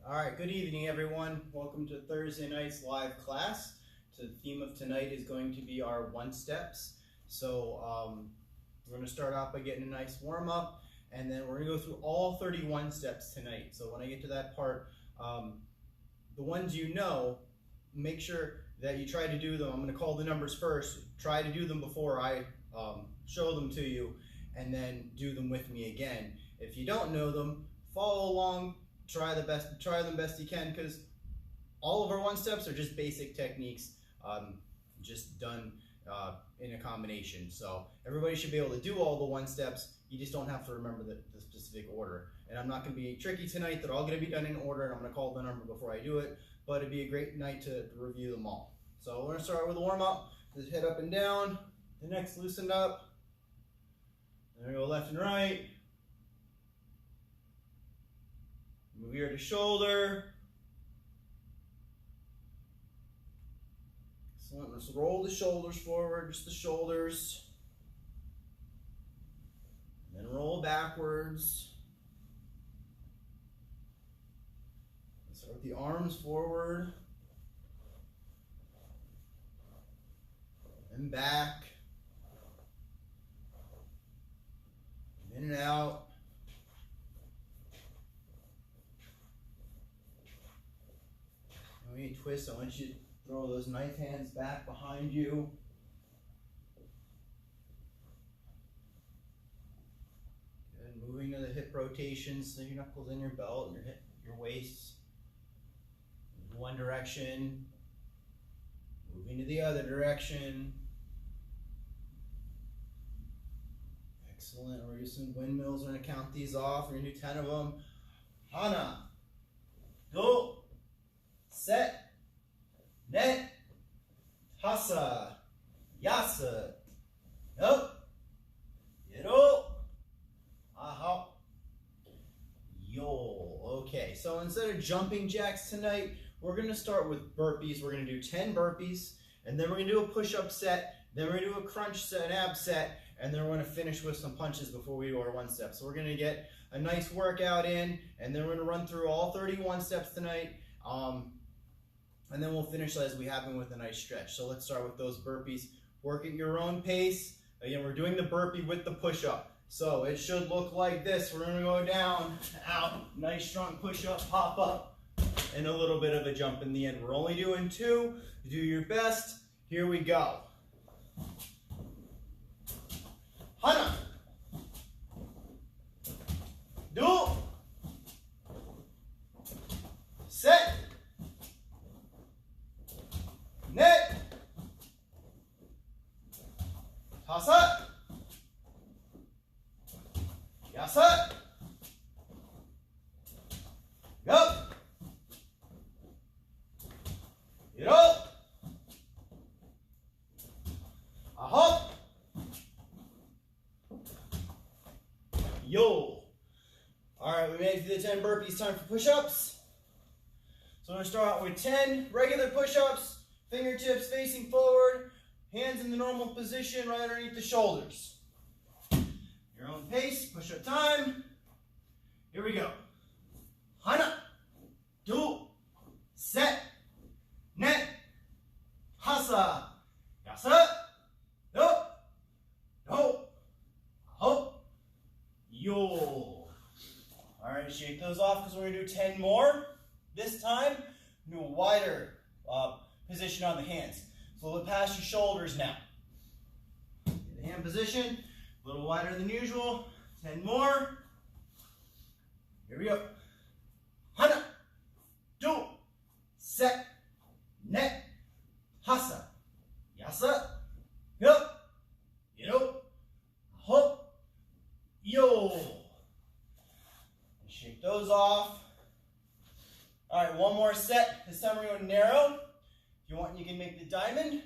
All right, good evening, everyone. Welcome to Thursday night's live class. So the theme of tonight is going to be our one steps. So we're going to start off by getting a nice warm up, and then we're going to go through all 31 steps tonight. So when I get to that part, the ones you know, make sure that you try to do them. I'm going to call the numbers first. Try to do them before I show them to you, and then do them with me again. If you don't know them, follow along. Try them best you can, because all of our one steps are just basic techniques, just done in a combination. So everybody should be able to do all the one steps. You just don't have to remember the specific order. And I'm not going to be tricky tonight. They're all going to be done in order, and I'm going to call the number before I do it. But it'd be a great night to review them all. So we're going to start with a warm up. Just head up and down. The neck's loosened up. Then we go left and right. Move ear to shoulder. Excellent. Let's roll the shoulders forward, just the shoulders. And then roll backwards. Let's start with the arms forward. And back. In and out. When you twist, I want you to throw those knife hands back behind you. Good. Moving to the hip rotations, so your knuckles in your belt and your waist. Move one direction. Moving to the other direction. Excellent. We're using windmills. We're going to count these off. We're going to do 10 of them. Hana. Go. Set, net, hasa, yasa, up, yero, aha, yo. Okay, so instead of jumping jacks tonight, we're going to start with burpees. We're going to do 10 burpees, and then we're going to do a push-up set, then we're going to do a crunch set, an ab set, and then we're going to finish with some punches before we do our one step. So we're going to get a nice workout in, and then we're going to run through all 31 steps tonight. And then we'll finish as we have been with a nice stretch. So let's start with those burpees. Work at your own pace. Again, we're doing the burpee with the push-up. So it should look like this. We're gonna go down, out, nice strong push-up, pop up, and a little bit of a jump in the end. We're only doing 2. Do your best. Here we go. Hana. Do. Set. Net. Hasa. Yasa. Yup. Yero. Ahop. Yo. All right, we made it to the 10 burpees. Time for push-ups. So I'm going to start out with 10 regular push-ups. Fingertips facing forward, hands in the normal position right underneath the shoulders. Your own pace, push-up time. Here we go. Hana, do, set, net, hasa, yasa, do, do, ho, yo. All right, shake those off because we're going to do 10 more. This time, do a wider position on the hands. So a little past your shoulders now. Get the hand position, a little wider than usual. 10 more. Here we go. Hana, do, set, net, hasa, yasa, yo, yero, hop, yo. Shake those off. All right, one more set. This time we're going narrow. If you want, you can make the diamond.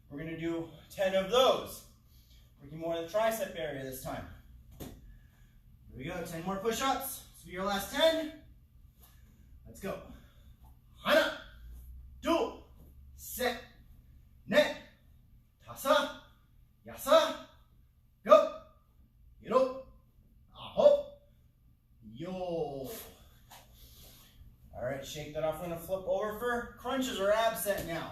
We're going to do 10 of those. Working more of the tricep area this time. Here we go, 10 more push-ups. This will be your last 10. Let's go. Hana, do, set, net, tasa, yasa, go, yero, aho, yo. All right. shake that off. We're going to flip over for crunches or ab set now.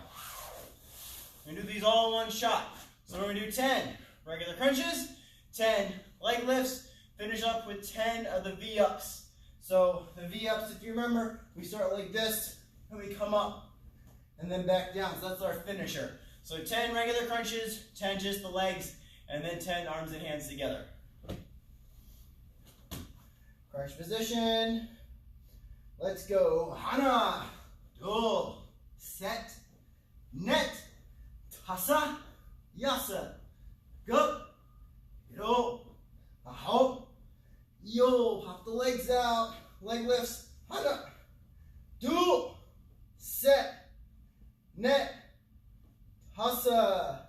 We're going to do these all in one shot. So we're going to do 10 regular crunches, 10 leg lifts, finish up with 10 of the V-ups. So the V-ups, if you remember, we start like this, and we come up, and then back down. So that's our finisher. So 10 regular crunches, 10 just the legs, and then 10 arms and hands together. Crunch position. Let's go. Hana, do, set, net, tasa, yasa, go, yo, ahau, yo, pop the legs out, leg lifts, hana, do, set, net, tasa,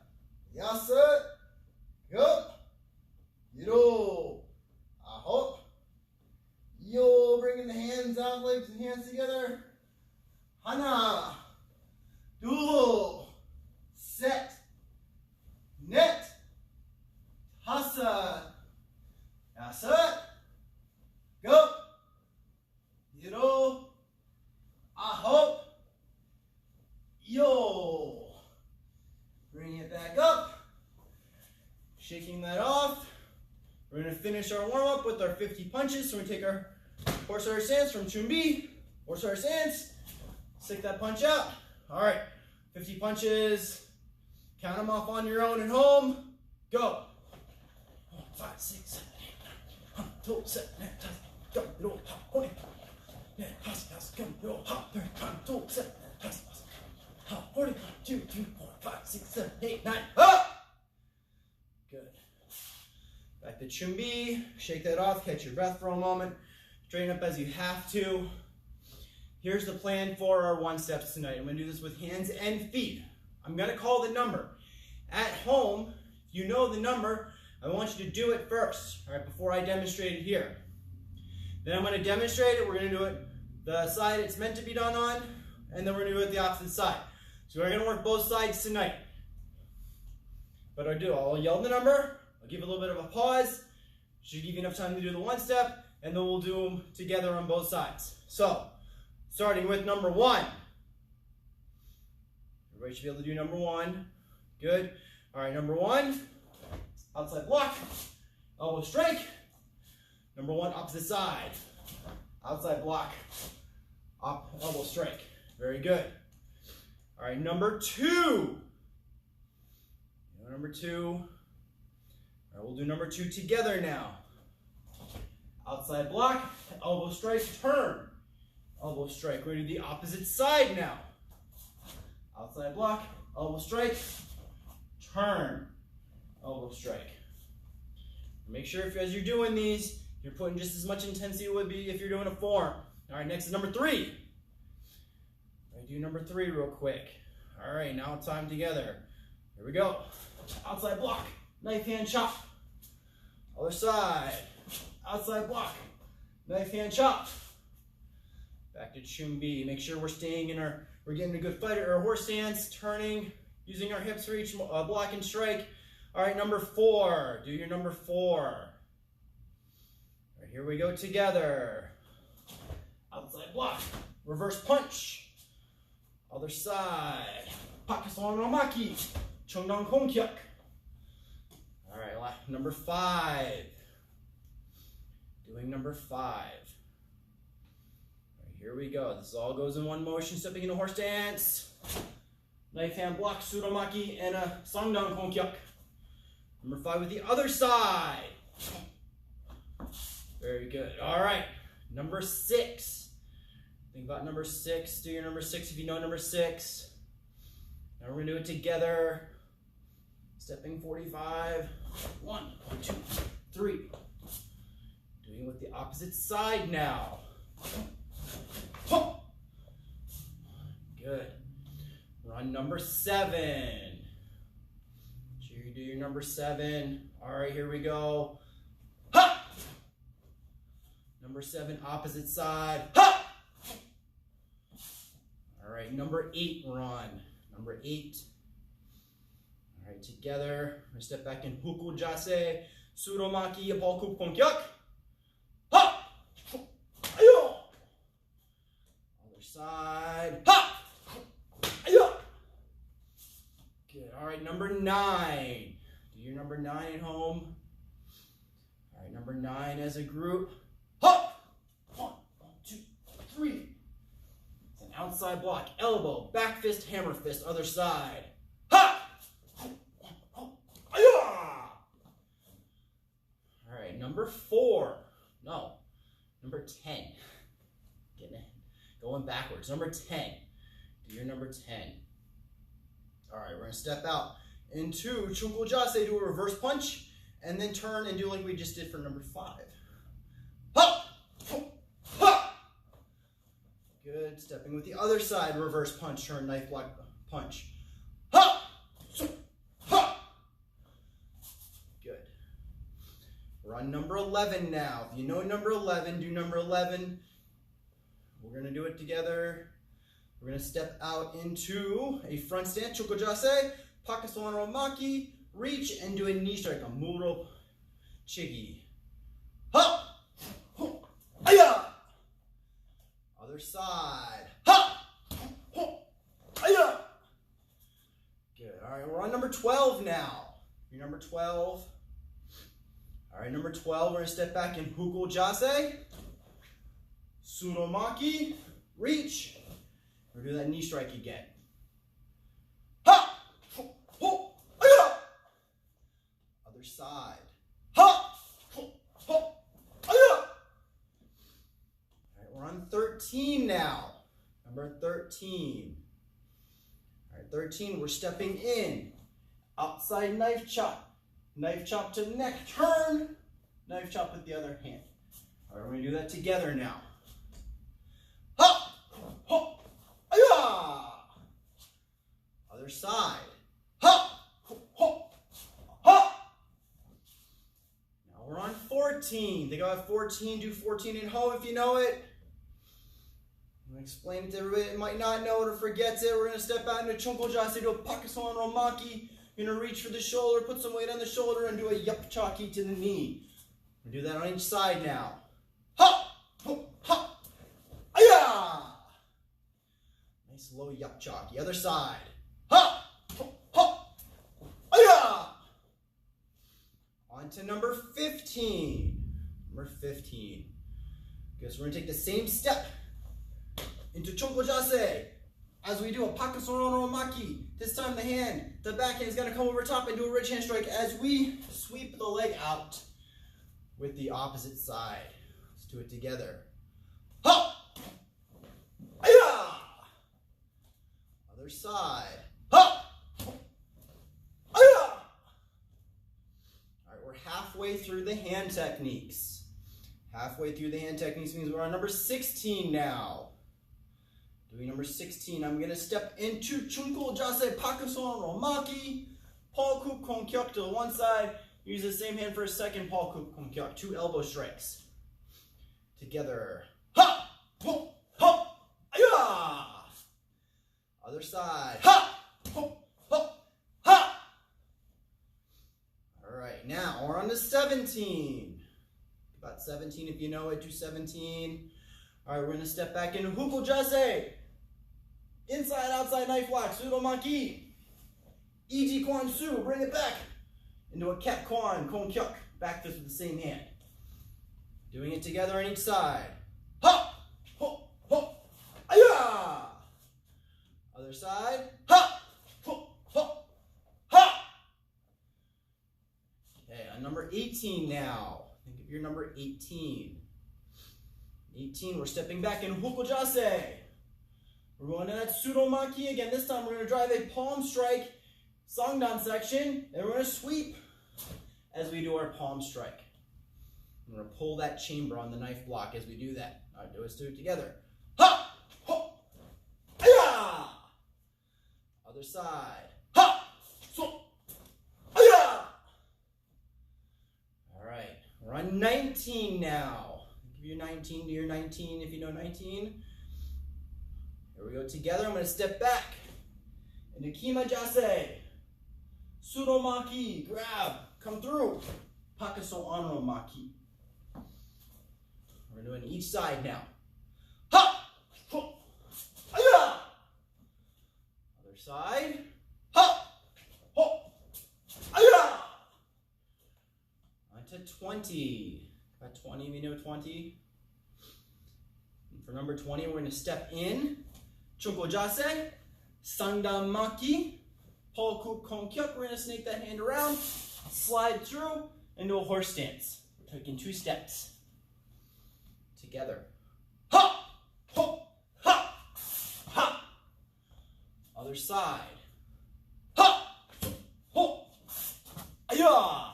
yasa, go, yo, ahau, yo, bringing the hands out, legs and hands together. Hana, do, set, net, hasa, yasa, go, yiro, ahop, yo. Bring it back up, shaking that off. We're going to finish our warm-up with our 50 punches. So we take our horse-arrow stance from Chumbi, horse-arrow stance, stick that punch out. All right, 50 punches. Count them off on your own at home. Go. 1, 5, 6, 7, 8, 9, 1, 2, 7, 8, 9, 10, 11, 12, 13, 2, 3, 4, 5, 6, 7, 8, 9. Up. Good. Back to Chumbi. Shake that off. Catch your breath for a moment. Straighten up as you have to. Here's the plan for our one steps tonight. I'm going to do this with hands and feet. I'm going to call the number. At home, if you know the number, I want you to do it first, all right, before I demonstrate it here. Then I'm going to demonstrate it. We're going to do it the side it's meant to be done on, and then we're going to do it the opposite side. So we're going to work both sides tonight. But I'll yell the number. I'll give a little bit of a pause. Should give you enough time to do the one step, and then we'll do them together on both sides. So, starting with number 1. Everybody should be able to do number 1. Good. All right, number 1, outside block, elbow strike. Number 1, opposite side, outside block, elbow strike. Very good. All right, number 2. Number 2. All right, we'll do number 2 together now. Outside block, elbow strike, turn. Elbow strike. We're going to do the opposite side now. Outside block, elbow strike, turn, elbow strike. Make sure as you're doing these, you're putting just as much intensity it would be if you're doing a form. All right, next is number 3. All right, do number 3 real quick. All right, now time together. Here we go. Outside block, knife hand chop. Other side, outside block, knife hand chop. Back to Chumbi. Make sure we're staying in we're getting a good fighter or horse stance, turning, using our hips for each block and strike. All right, number 4. Do your number 4. All right, here we go together. Outside block, reverse punch. Other side. Pakistan Ramaki, Chongdong Kongkyuk. All right, number 5. Doing number 5. Here we go. This all goes in one motion, stepping into horse stance. Knife hand block, Sudomaki, and a Sangdang Kongkyuk. Number 5 with the other side. Very good. All right. Number 6. Think about number 6. Do your number 6 if you know number 6. Now we're going to do it together. Stepping 45. 1, 2, 3. Doing it with the opposite side now. Good. Run number 7. Sure you do your number 7. All right, here we go. Ha! Number 7, opposite side. Ha! All right, number 8, run. Number 8. All right, together. We're going to step back in Huku Jase, Sudomaki, Balku Kongkyuk. Ha! Ayo! Other side. Ha! Yeah. Good. All right, number 9. Do your number 9 at home. All right, number 9 as a group. Hop! 1, 2, 3. It's an outside block. Elbow, back fist, hammer fist, other side. Ha! All right, number 4. No, number 10. Getting it. Going backwards. Number 10. Do your number 10. All right, we're going to step out into Chunko Jase, do a reverse punch, and then turn and do like we just did for number 5. Hop! Hop! Good. Stepping with the other side, reverse punch, turn, knife block punch. Hop! Hop! Good. We're on number 11 now. If you know number 11, do number 11. We're going to do it together. We're going to step out into a front stance, Chunko Jase, Pakistan Romaki, reach, and do a knee strike, a Muro Chigi. Hop! Aya! Other side. Hop! Aya! Good. All right, we're on number 12 now. You're number 12. All right, number 12, we're going to step back in Huko Jase, Suromaki, reach. We'll do that knee strike again. Ha! Ho! Aya! Other side. Ha! Ho! Ho! Aya! All right, we're on 13 now. Number 13. All right, 13, we're stepping in. Outside knife chop. Knife chop to neck, turn. Knife chop with the other hand. All right, we're going to do that together now. Ha! Ho! Other side. Ha! Ha! Ha! Now we're on 14. Think about 14. Do 14 at home if you know it. I'm going to explain it to everybody that might not know it or forgets it. We're going to step out into Chunko Jase, do a Pakistan Romaki. You're going to reach for the shoulder, put some weight on the shoulder, and do a Yup Chaki to the knee. We'll do that on each side now. Ha! Ha! Aya! Nice low Yup Chaki. Other side. Ha! Ha! Aya! On to number 15. Number 15. Okay, so we're going to take the same step into Chunko Jase as we do a Pakistan Romaki. This time the backhand is going to come over top and do a ridge hand strike as we sweep the leg out with the opposite side. Let's do it together. Ha! Aya! Other side. Ha! Aya! All right, we're halfway through the hand techniques. Halfway through the hand techniques means we're on number 16 now. Doing number 16, I'm going to step into Chunko Jase Pakistan Romaki. Paul Kuk Kong Kyuk to the one side. Use the same hand for a second Paul Kuk Kong Kyuk. 2 elbow strikes. Together. Ha! Ho! Ha! Aya! Other side. Ha! Ho! Ha! Ha! All right, now we're on to 17. About 17 if you know it. Do 17. All right, we're going to step back into Huko Jase. Inside, outside knife lock, Suromaki. Iji Kwan Su, bring it back. Into a Cat Kwan, Kong Kyuk. Back fist with the same hand. Doing it together on each side. Ha! Ho! Ho! Aya! Other side. Ha! Ho! Ho! Ha! Okay, on number 18 now. Think of your number 18. 18, we're stepping back in Huko Jase. We're going to that Suromaki again. This time we're going to drive a palm strike, Songdan section, and we're going to sweep as we do our palm strike. We're going to pull that chamber on the knife block as we do that. All right, let's do it together. Ha! Ho! Aya! Other side. Ha! So! Aya! All right, we're on 19 now. Give your 19 to your 19 if you know 19. Here we go together. I'm going to step back into Kima Jase. Suromaki, grab, come through. Pakistan Romaki. We're doing each side now. Ha! Ho! side. Ha! Ho! Aya! On to 20. Got 20, we know 20. And for number 20, we're going to step in. Chunko Jase. Sangdan Maki. Polku Konkyuk. We're going to snake that hand around. Slide through into a horse stance. We're taking 2 steps. Together. Ha! Ho! Ha! Ha! Other side. Ha! Ho! Aya! All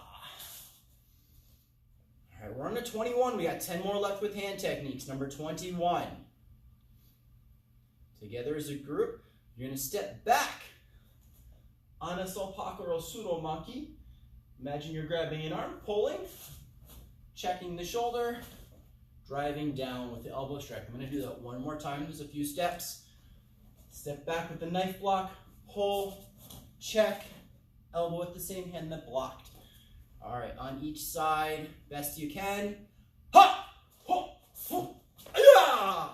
right, we're on to 21. We got 10 more left with hand techniques. Number 21. Together as a group, you're going to step back. Anaso Pakaro Suromaki. Imagine you're grabbing an arm, pulling, checking the shoulder, driving down with the elbow strike. I'm going to do that one more time. There's a few steps. Step back with the knife block, pull, check, elbow with the same hand that blocked. All right, on each side, best you can. Ha! Ho! Ho! Aya!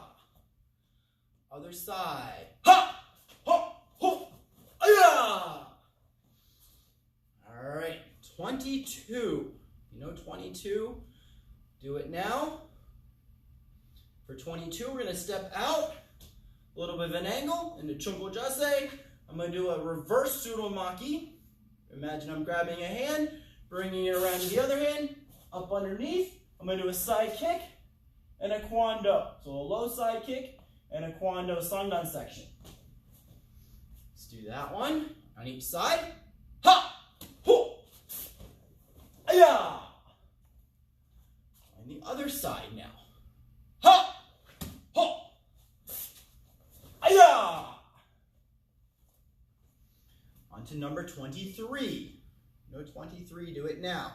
Other side. Ha! Ho! Ho! Aya! All right, 22. You know 22? Do it now. For 22, we're going to step out, a little bit of an angle into Chunko Jase. I'm going to do a reverse Suromaki. Imagine I'm grabbing a hand, bringing it around to the other hand, up underneath. I'm going to do a side kick and a kwando. So a low side kick and a kwando sangdan section. Let's do that one on each side. Ha! Ho! Aya! On the other side now. Ha! Ho! Aya! On to number 23. No 23, do it now.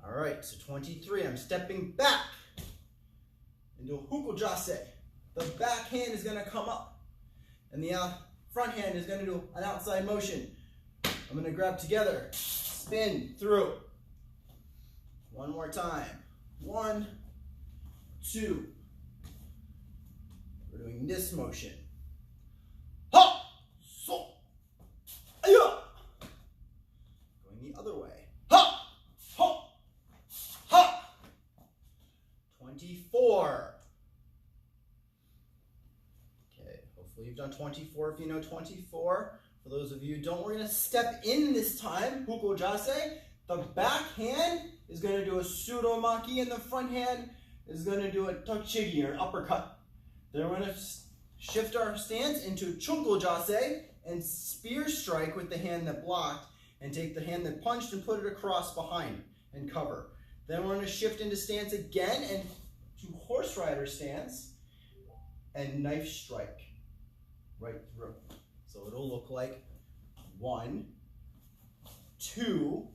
All right, so 23, I'm stepping back into a Huko Jase. The back hand is going to come up, and the front hand is going to do an outside motion. I'm going to grab together, spin through. One more time. 1, 2. We're doing this motion. Ha! So! Aya! Going the other way. Ha! Ho! Ha! 24. Okay, hopefully you've done 24 if you know 24. For those of you who don't, we're going to step in this time. Huko Jase. The back hand is going to do a Suromaki, and the front hand is going to do a Tochigi, or uppercut. Then we're going to shift our stance into Chunko Jase and spear strike with the hand that blocked, and take the hand that punched and put it across behind and cover. Then we're going to shift into stance again and to horse rider stance and knife strike right through. So it'll look like 1, 2,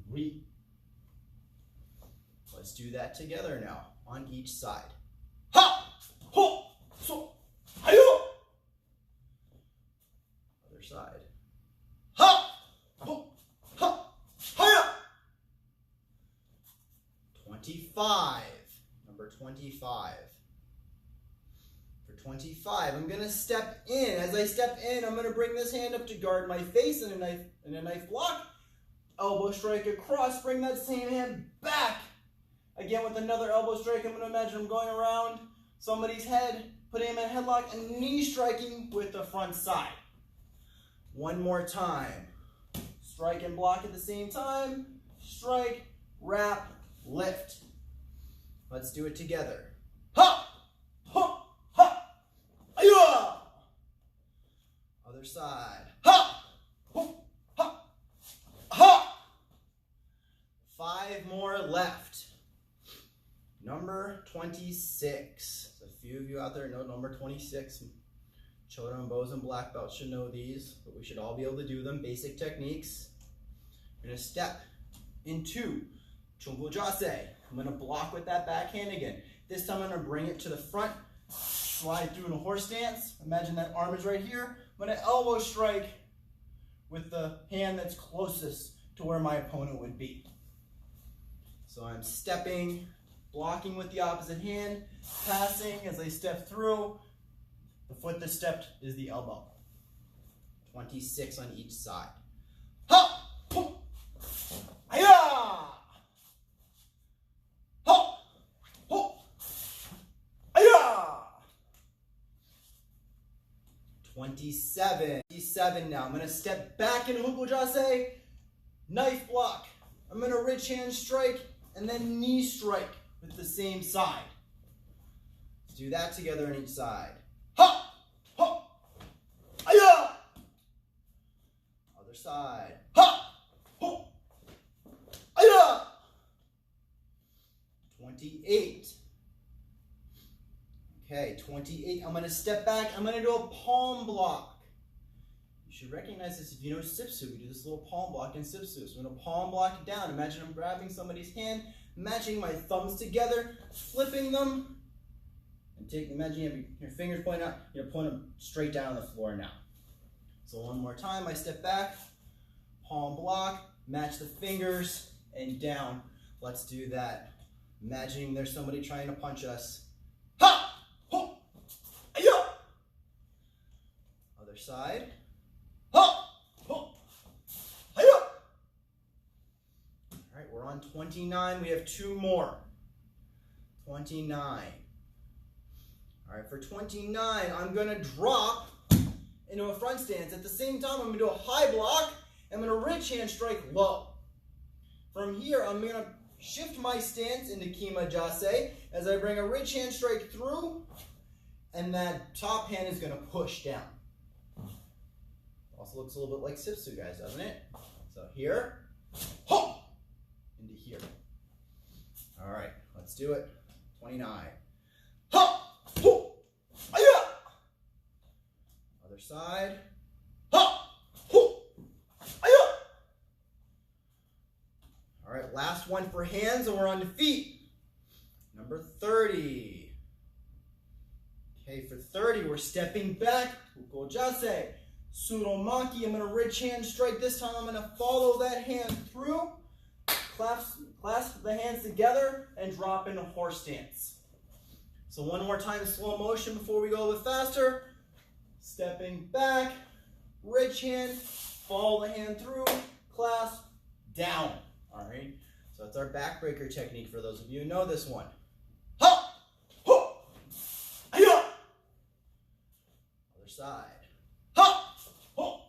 3. Let's do that together now on each side. Ha! Ho! So! Hayo! Other side. Ha! Ho! Ha! Haya! 25. Number 25. For 25, I'm going to step in. As I step in, I'm going to bring this hand up to guard my face in a knife block. Elbow strike across, bring that same hand back. Again with another elbow strike. I'm going to imagine I'm going around somebody's head, putting him in a headlock, and knee striking with the front side. One more time. Strike and block at the same time. Strike, wrap, lift. Let's do it together. Ha! Ha! Ha! Aya! Other side. Ha! Ha! Ha! Ha! 5 more left. Number 26. There's a few of you out there know number 26. Chodan, bows, and black belts should know these, but we should all be able to do them. Basic techniques. We're going to step into Chunko Jase. I'm going to block with that back hand again. This time I'm going to bring it to the front, slide through in a horse stance. Imagine that arm is right here. I'm going to elbow strike with the hand that's closest to where my opponent would be. So I'm stepping, blocking with the opposite hand, passing as I step through, The foot that's stepped is the elbow. 26 on each side. Ha! Ho! Aya! Ho! Ho! Aya! 27. 27 now. I'm going to step back into Huko Jase. Knife block. I'm going to ridge hand strike and then knee strike with the same side. Let's do that together on each side. Ha! Ho! Aya! Other side. Ha! Ho! Aya! 28. Okay, 28. I'm going to step back. I'm going to do a palm block. You should recognize this if you know Sipsu. We do this little palm block in Sipsu. So I'm going to palm block it down. Imagine I'm grabbing somebody's hand, matching my thumbs together, flipping them, and imagine you have your fingers pointing out. You're pointing them straight down on the floor now. So one more time, I step back, palm block, match the fingers, and down. Let's do that. Imagining there's somebody trying to punch us. Ha! Ho! Aya! Other side. Ha! Ho! Aya! All right, we're on 29. We have 2 more. 29. All right, for 29, I'm going to drop into a front stance. At the same time, I'm going to do a high block. I'm going to ridge hand strike low. From here, I'm going to shift my stance into Kima Jase as I bring a ridge hand strike through, and that top hand is going to push down. Also looks a little bit like Sipsu, guys, doesn't it? So here, ho! Into here. All right, let's do it. 29. Ha! Ho! Aya! Other side. Ha! Ho! Aya! All right, last one for hands, and we're on to feet. Number 30. Okay, for 30, we're stepping back. Huko Jase. Suromaki. I'm going to ridge hand strike. This time I'm going to follow that hand through, clasp the hands together, and drop into horse stance. So one more time, slow motion before we go a little faster. Stepping back, ridge hand, follow the hand through, clasp, down. All right, so that's our backbreaker technique for those of you who know this one. Ha! Ho! Aya! Other side. Ha! Ho!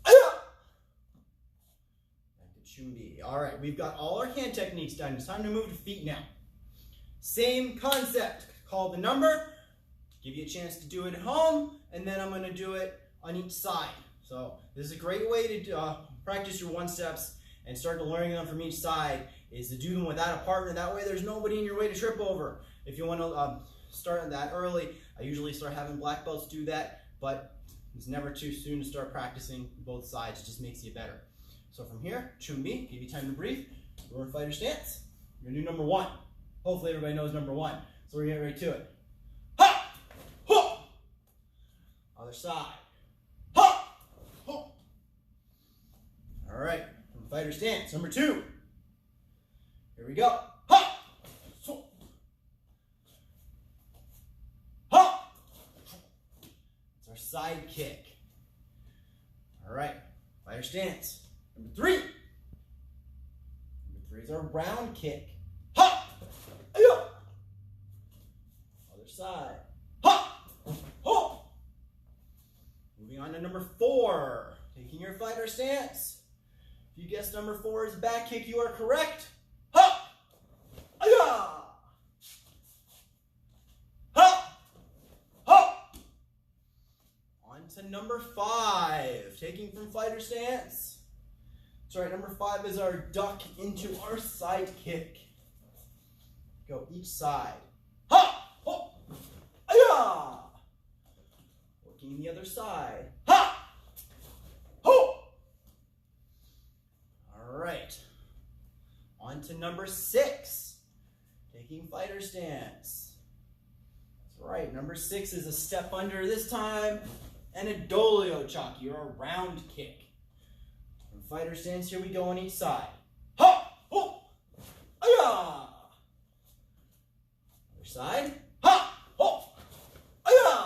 Aya! Back to Chumbi. All right, we've got all our hand techniques done. It's time to move to feet now. Same concept. Call the number, give you a chance to do it at home, and then I'm going to do it on each side. So this is a great way to practice your 1-steps and start to learning them from each side, is to do them without a partner. That way there's nobody in your way to trip over. If you want to start that early, I usually start having black belts do that, but it's never too soon to start practicing both sides. It just makes you better. So from here, Chumbi, give you time to breathe. We're in fighter stance. We're going to do number 1. Hopefully everybody knows number 1. So we're getting right to it. Ha! Ho! Other side. Ha! Ho! All right. From fighter stance. Number 2. Here we go. Ha! So. Ha! It's our side kick. All right. Fighter stance. Number 3. Number 3 is our round kick. Ha! Aya! Other side. Ha! Ho! Moving on to number 4. Taking your fighter stance. If you guessed number 4 is back kick, you are correct. Ha! Aya! Ha! Ha! On to number 5. Taking from fighter stance. That's right, number 5 is our duck into our side kick. Go each side. Ha! Ho! Aya! Working the other side. Ha! Ho! All right. On to number 6. Taking fighter stance. That's right. Number 6 is a step under this time and a dolio chaki, or a round kick. From fighter stance, here we go on each side. Ha! Ho! Aya! Other side. Ha! Ho! Aya!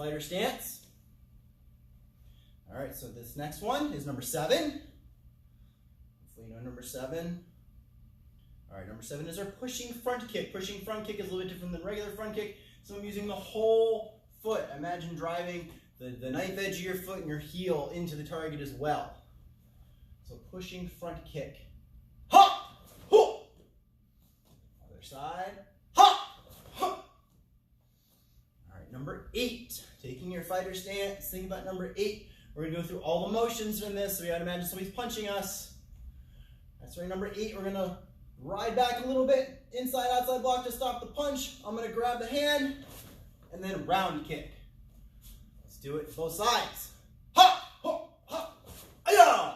fighter stance. All right, so this next one is number 7. Hopefully you know number 7. All right, number 7 is our pushing front kick. Pushing front kick is a little bit different than regular front kick. So I'm using the whole foot. Imagine driving the knife edge of your foot and your heel into the target as well. So pushing front kick. Ha! Ho! Other side. Ha! Ha! All right, number 8. Taking your fighter stance. Think about number 8. We're going to go through all the motions from this. So we got to imagine somebody's punching us. That's right, number 8. We're going to ride back a little bit. Inside, outside block to stop the punch. I'm going to grab the hand and then round kick. Let's do it both sides. Ha! Ho! Ha! Aya!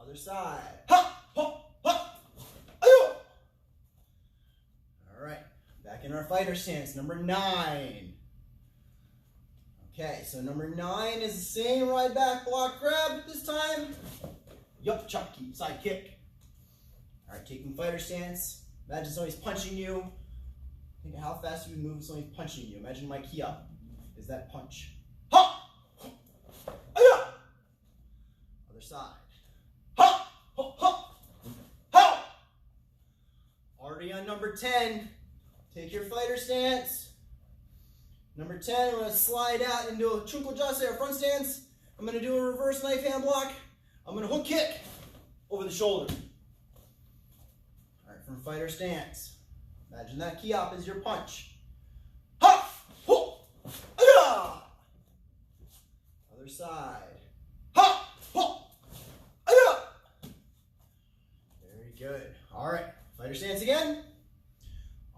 Other side. Ha! Ho! Ha! Aya! All right. Back in our fighter stance. Number 9. Okay, so number 9 is the same ride back block grab this time. Yup, chucky, side kick. All right, taking fighter stance. Imagine somebody's punching you. Think of how fast you would move if somebody's punching you. Imagine my key up is that punch. Ha! Aya! Other side. Ha! Ha! Ha! Ha! Already on number 10. Take your fighter stance. Number 10, we're going to slide out into a chunko jase, or front stance. I'm going to do a reverse knife hand block. I'm going to hook kick over the shoulder. All right, from fighter stance. Imagine that key up is your punch. Ha! Ho! Aya! Other side. Ha! Ho! Aya! Very good. All right, fighter stance again.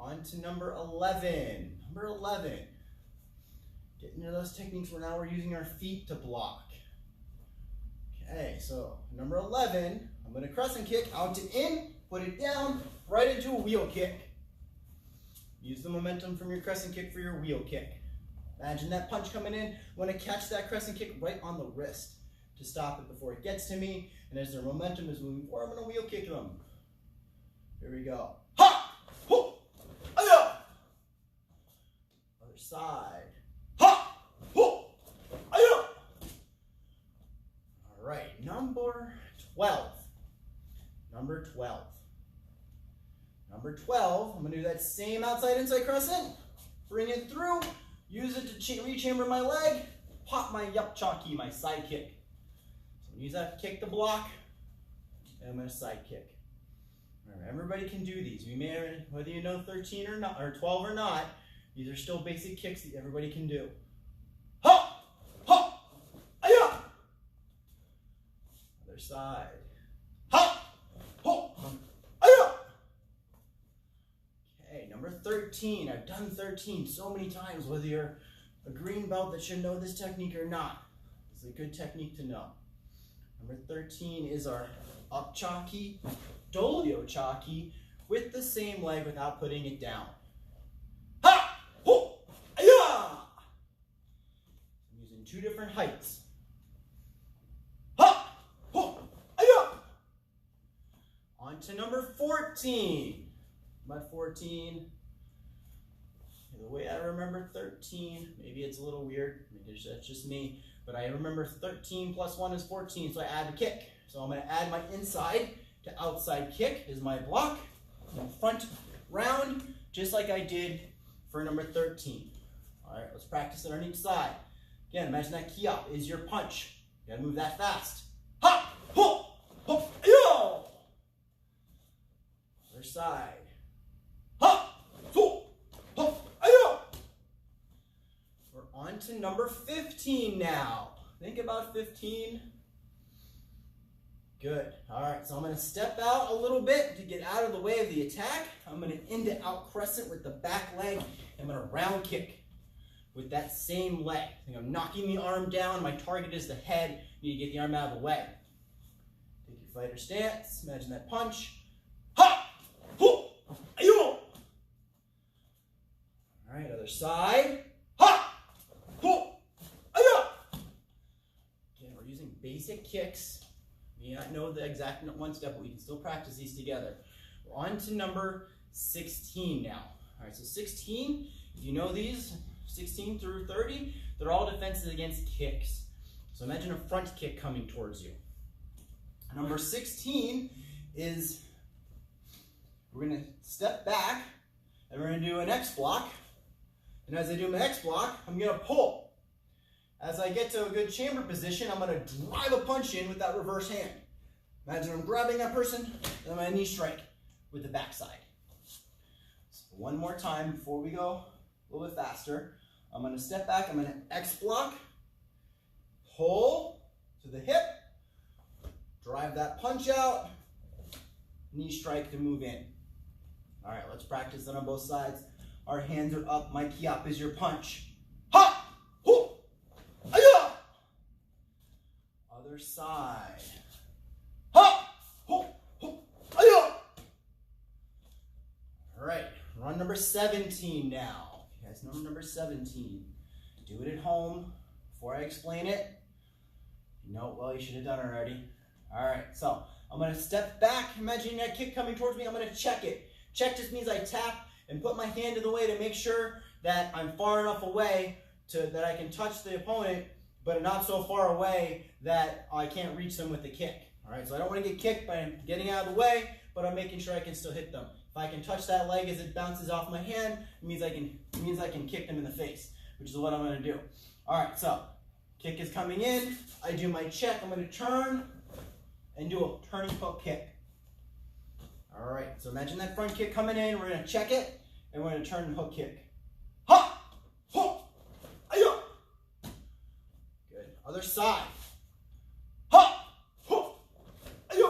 On to number 11. Number 11. Getting into those techniques where now we're using our feet to block. Okay, so number 11, I'm going to crescent kick out to in, put it down, right into a wheel kick. Use the momentum from your crescent kick for your wheel kick. Imagine that punch coming in. I want to catch that crescent kick right on the wrist to stop it before it gets to me. And as their momentum is moving forward, I'm going to wheel kick them. Here we go. Ha! Ho! Aya! Other side. Ha! Ho! Aya! All right, number 12. Number 12. Number 12, I'm going to do that same outside-inside crescent. Bring it through. Use it to rechamber my leg. Pop my yup chalky, my side kick. So use that kick to block. And I'm going to side kick. Remember, everybody can do these. You may, whether you know 13 or not, or 12 or not, these are still basic kicks that everybody can do. Ha! Ha! Aya! Other side. Ha! Ho! Aya! Okay, number 13. I've done 13 so many times, whether you're a green belt that should know this technique or not. It's a good technique to know. Number 13 is our up chalky, dolio chalky, with the same leg without putting it down. Ha! Ho! Aya! I'm using 2 different heights. Ha! Ho! Aya! On to number 14. About 14. The way I remember 13, maybe it's a little weird, maybe that's just me, but I remember 13 plus 1 is 14, so I add the kick. So I'm going to add my inside to outside kick is my block, and front round, just like I did for number 13. All right, let's practice it on each side. Again, imagine that key up is your punch. You got to move that fast. Ha! Ho! Ho! Yo! Other side. Ha! Ho! Ho! Yo! We're on to number 15 now. Think about 15. Good. All right, so I'm going to step out a little bit to get out of the way of the attack. I'm going to in to out crescent with the back leg. I'm going to round kick with that same leg. I think I'm knocking the arm down. My target is the head. You need to get the arm out of the way. Take your fighter stance. Imagine that punch. Ha! Ho! Ayo! All right, other side. Ha! Ho! Ayo! Again, we're using basic kicks. You may not know the exact one step, but we can still practice these together. We're on to number 16 now. All right, so 16, if you know these, 16 through 30, they're all defenses against kicks. So imagine a front kick coming towards you. Number 16 is we're going to step back and we're going to do an X block. And as I do my X block, I'm going to pull. As I get to a good chamber position, I'm going to drive a punch in with that reverse hand. Imagine I'm grabbing that person, and I'm going to knee strike with the backside. So one more time before we go a little bit faster. I'm going to step back, I'm going to X block, pull to the hip, drive that punch out, knee strike to move in. All right, let's practice that on both sides. Our hands are up, my kiap is your punch. Ha! Hoo! Aya! Other side. Ha! Hoo! Hoo! Aya! All right, we're on number 17 now. You guys know number 17. Do it at home before I explain it. If you know it well, you should have done it already. All right, so I'm going to step back. Imagining that kick coming towards me, I'm going to check it. Check just means I tap and put my hand in the way to make sure that I'm far enough away that I can touch the opponent, but not so far away that I can't reach them with the kick. All right, so I don't want to get kicked by getting out of the way, but I'm making sure I can still hit them. If I can touch that leg as it bounces off my hand, it means I can kick them in the face, which is what I'm going to do. All right, so kick is coming in. I do my check. I'm going to turn and do a turning hook kick. All right, so imagine that front kick coming in. We're going to check it, and we're going to turn and hook kick. Ha! Ho! Aya! Good. Other side. Ha! Ho! Aya!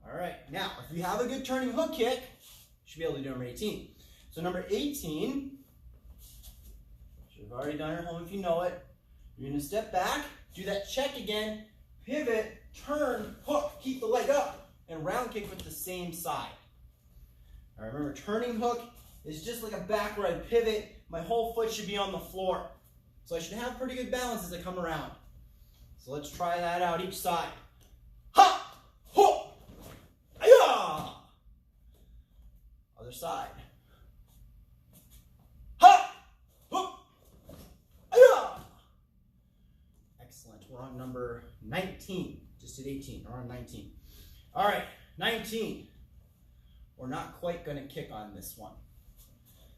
All right, now, if you have a good turning hook kick, you should be able to do number 18. So number 18, should have already done it at home if you know it. You're going to step back, do that check again, pivot, turn, hook, keep the leg up, and round kick with the same side. All right, remember, turning hook is just like a backward pivot. My whole foot should be on the floor. So I should have pretty good balance as I come around. So let's try that out each side. Ha! Ho! Aya! Other side. Ha! Ho! Aya! Excellent. We're on number 19. Just did 18. We're on 19. All right, 19. We're not quite going to kick on this one.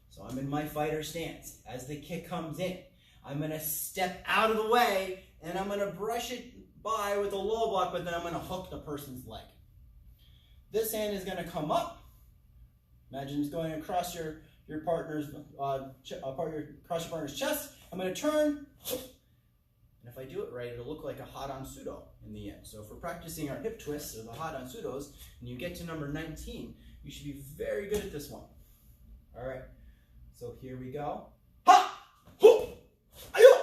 So I'm in my fighter stance. As the kick comes in, I'm going to step out of the way, and I'm going to brush it by with a low block, but then I'm going to hook the person's leg. This hand is going to come up. Imagine it's going across your partner's chest. I'm going to turn. And if I do it right, it'll look like a Hadan Sudo in the end. So if we're practicing our hip twists or the Hadan Sudos, and you get to number 19, you should be very good at this one. All right, so here we go. Ha! Ho! Ayo!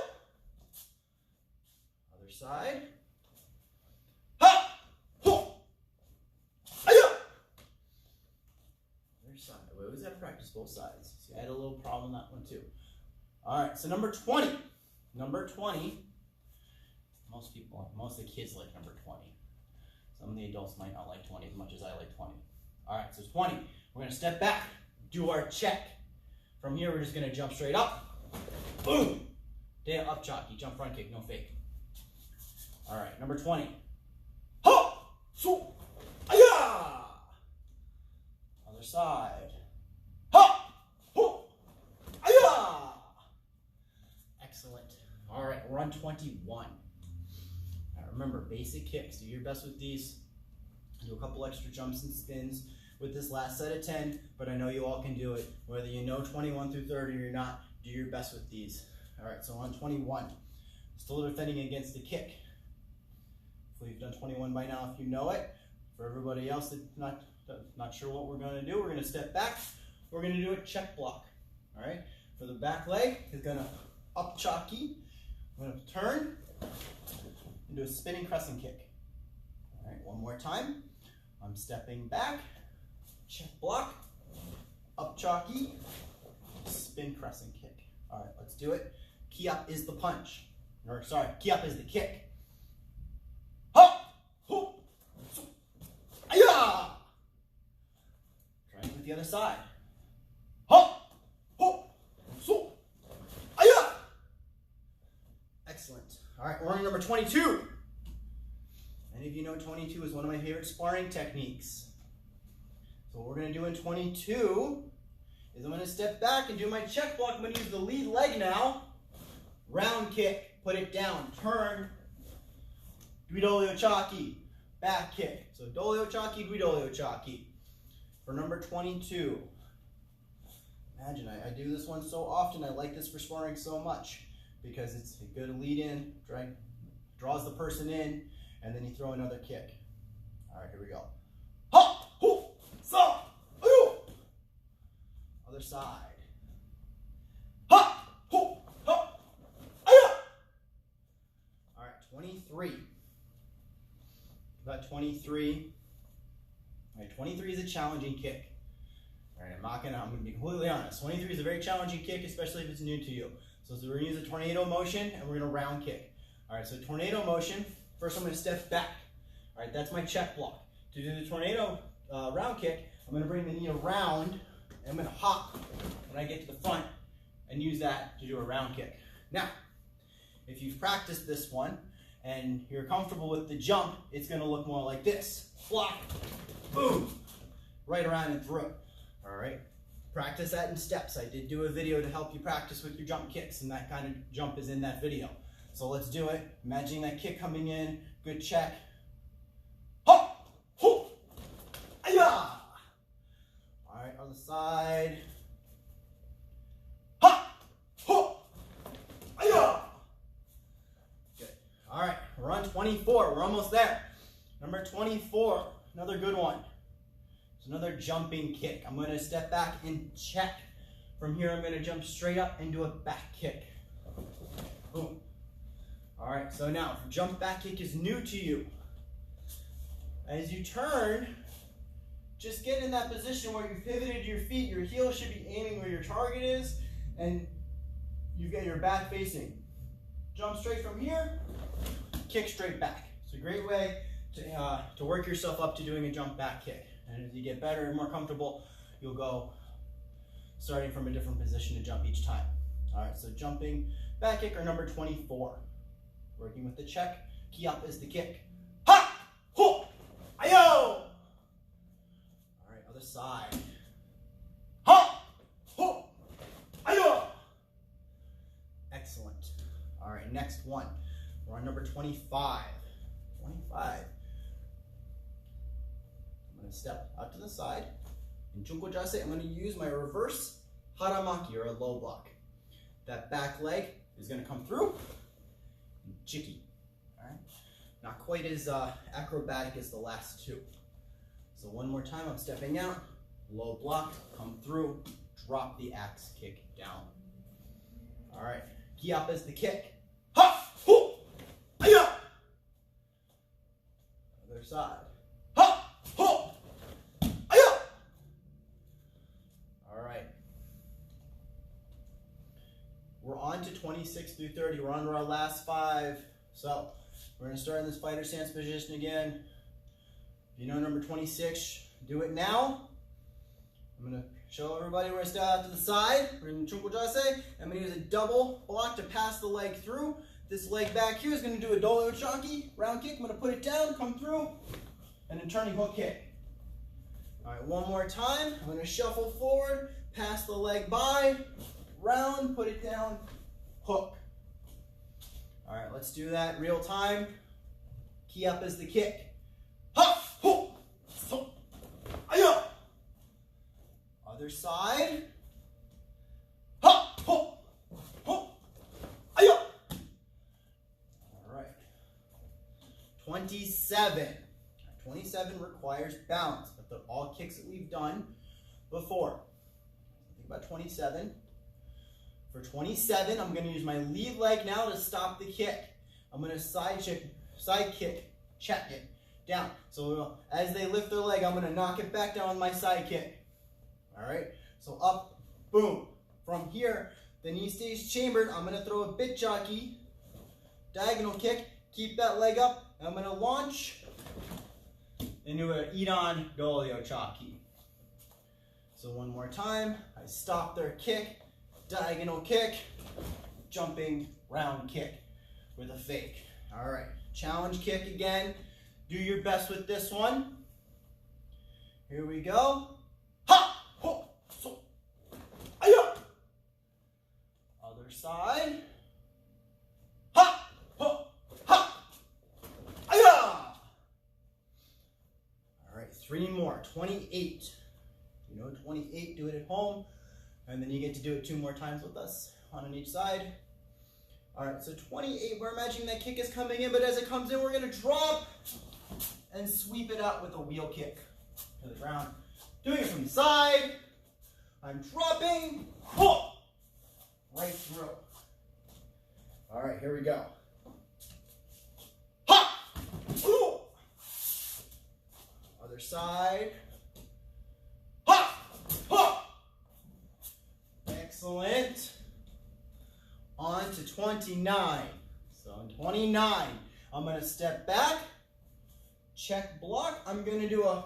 Other side. Ha! Ho! Ayo! Other side. We always got to practice both sides. See, I had a little problem with that one too. All right, so number 20. Number 20. Most of the kids like number 20. Some of the adults might not like 20 as much as I like 20. All right, so it's 20. We're going to step back, do our check. From here, we're just going to jump straight up. Boom! Day up chalky, jump front kick, no fake. All right, number 20. Ha! So! Aya! Other side. Ha! Ho! Aya! Excellent. All right, we're on 21. Remember, basic kicks. Do your best with these. Do a couple extra jumps and spins with this last set of 10, but I know you all can do it. Whether you know 21 through 30 or not, do your best with these. All right, so on 21. Still defending against the kick. Hopefully you've done 21 by now if you know it. For everybody else that's not sure what we're going to do, we're going to step back. We're going to do a check block. All right, for the back leg, is going to up chalky. I'm going to turn. Do a spinning crescent kick. All right, one more time. I'm stepping back, check block, up chalky, spin crescent kick. All right, let's do it. Kiap is the punch. Or sorry, kiap is the kick. Ha! Ho! So! Aya! Try it with the other side. Ha! Ho! So! All right, we're on number 22. Many of you know 22 is one of my favorite sparring techniques. So what we're going to do in 22 is I'm going to step back and do my check block. I'm going to use the lead leg now. Round kick, put it down, turn, Duidolio Chaki, back kick. So Dolio Chaki, Duidolio Chaki. For number 22. Imagine, I do this one so often. I like this for sparring so much because it's a good lead in, draws the person in, and then you throw another kick. All right, here we go. Ha! Hoo! Sa! Ayo! Other side. Ha! Hoo! Ha! Ayo! All right, 23. About 23. All right, 23 is a challenging kick. All right, I'm going to be completely honest. 23 is a very challenging kick, especially if it's new to you. So we're going to use a tornado motion, and we're going to round kick. All right, so tornado motion. First, I'm going to step back. All right, that's my check block. To do the tornado round kick, I'm going to bring the knee around, and I'm going to hop when I get to the front and use that to do a round kick. Now, if you've practiced this one and you're comfortable with the jump, it's going to look more like this. Block, boom, right around and through. All right, practice that in steps. I did do a video to help you practice with your jump kicks, and that kind of jump is in that video. So let's do it. Imagining that kick coming in, good check. Hop, hoo, aya. All right, other side. Hop, hoo, aya. Good. All right, we're on 24. We're almost there. Number 24, another good one. It's another jumping kick. I'm going to step back and check. From here, I'm going to jump straight up and do a back kick. Boom. All right, so now, jump back kick is new to you. As you turn, just get in that position where you've pivoted your feet. Your heel should be aiming where your target is, and you've got your back facing. Jump straight from here, kick straight back. It's a great way to work yourself up to doing a jump back kick. And as you get better and more comfortable, you'll go starting from a different position to jump each time. All right, so jumping back kick or number 24. Working with the check, key up is the kick. Ha! Ho! Ayo! All right, other side. Ha! Ho! Ayo! Excellent. All right, next one. We're on number 25. 25. I'm going to step out to the side. In Chunko Jase, I'm going to use my reverse haramaki, or a low block. That back leg is going to come through. Chiki. All right. Not quite as acrobatic as the last two. So one more time, I'm stepping out, low block, come through, drop the axe kick down. All right. Key up is the kick. Ha! Hoo! Aya! Other side. Ha! Hoo! Aya! All right. We're on to 26 through 30. We're on to our last 5. So we're going to start in this fighter stance position again. If you know number 26, do it now. I'm going to show everybody where I step out to the side. We're in Chunko Jase. I'm going to use a double block to pass the leg through. This leg back here is going to do a Dolio Chaki, round kick. I'm going to put it down, come through, and a turning hook kick. All right, one more time. I'm going to shuffle forward, pass the leg by, round, put it down, hook. All right, let's do that real time. Key up is the kick. Ha! Ho! So! Aya! Other side. Ha! Ho! Ho! Aya! All right. 27. 27 requires balance, but they're all kicks that we've done before. Think about 27. For 27, I'm going to use my lead leg now to stop the kick. I'm going to side kick, check it down. So as they lift their leg, I'm going to knock it back down with my side kick. All right, so up, boom. From here, the knee stays chambered. I'm going to throw a bit jockey, diagonal kick, keep that leg up, and I'm going to launch into an Idan Dolio Chaki. So one more time, I stop their kick, diagonal kick, jumping round kick. with a fake. All right, challenge kick again. Do your best with this one. Here we go. Ha! Ho! So. Aya! Other side. Ha! Ho! Ha! Aya! All right, 3 more. 28. You know 28, do it at home. And then you get to do it 2 more times with us, one on each side. All right, so 28, we're imagining that kick is coming in, but as it comes in, we're gonna drop and sweep it out with a wheel kick to the ground. Doing it from the side. I'm dropping, oh, right through. All right, here we go. Ha! Ooh! Other side. Ha! Ha! Excellent. On to 29. So on 29, I'm going to step back, check block. I'm going to do a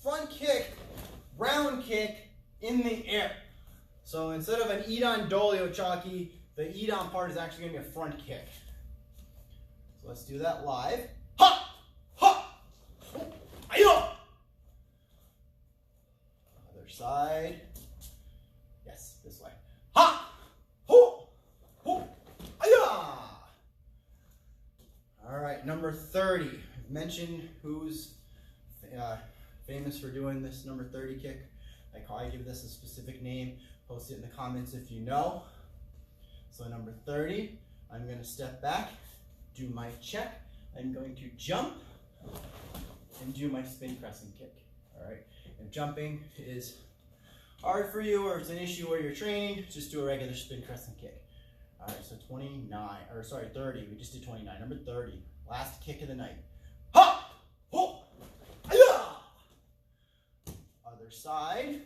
front kick, round kick in the air. So instead of an Idon Dolio Chalky, the Idon part is actually going to be a front kick. So let's do that live. Ha! Ha! Ayo! Other side. Yes, this way. Ha! Ho! Ho! Aya! All right, number 30. I've mentioned who's famous for doing this number 30 kick. I give this a specific name. Post it in the comments if you know. So number 30, I'm going to step back, do my check. I'm going to jump and do my spin crescent kick. All right. If jumping is hard for you or it's an issue where you're training, just do a regular spin crescent kick. All right. So 30. We just did 29. Number 30, last kick of the night. Ha! Ho! Aya! Other side.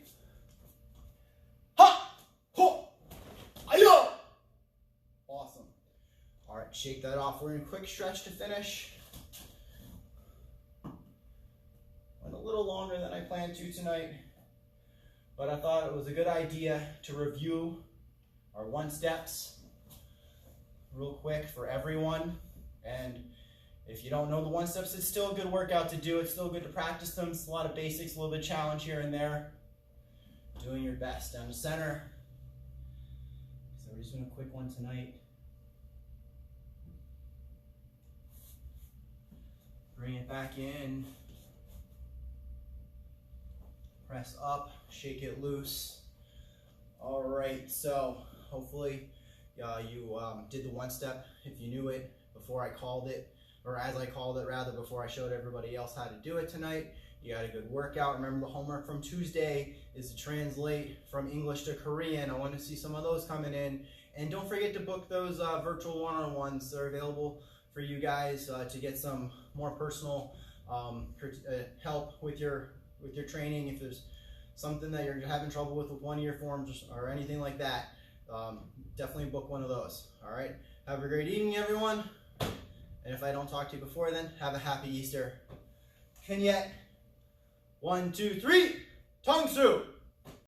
Ha! Ho! Aya! Awesome. All right, shake that off. We're in a quick stretch to finish. Went a little longer than I planned to tonight, but I thought it was a good idea to review our 1 steps real quick for everyone. And if you don't know the 1 steps, it's still a good workout to do. It's still good to practice them. It's a lot of basics, a little bit of challenge here and there. Doing your best. Down to center. So we're just doing a quick one tonight. Bring it back in. Press up, shake it loose. All right, so hopefully you did the 1 step if you knew it before I called it, or as I called it rather, before I showed everybody else how to do it tonight. You got a good workout. Remember, the homework from Tuesday is to translate from English to Korean. I want to see some of those coming in. And don't forget to book those virtual one-on-ones. They're available for you guys to get some more personal help with your training. If there's something that you're having trouble with one of your forms or anything like that, definitely book one of those. All right. Have a great evening, everyone. And if I don't talk to you before then, have a happy Easter. Kenyet. 1, 2, 3. Tongsu.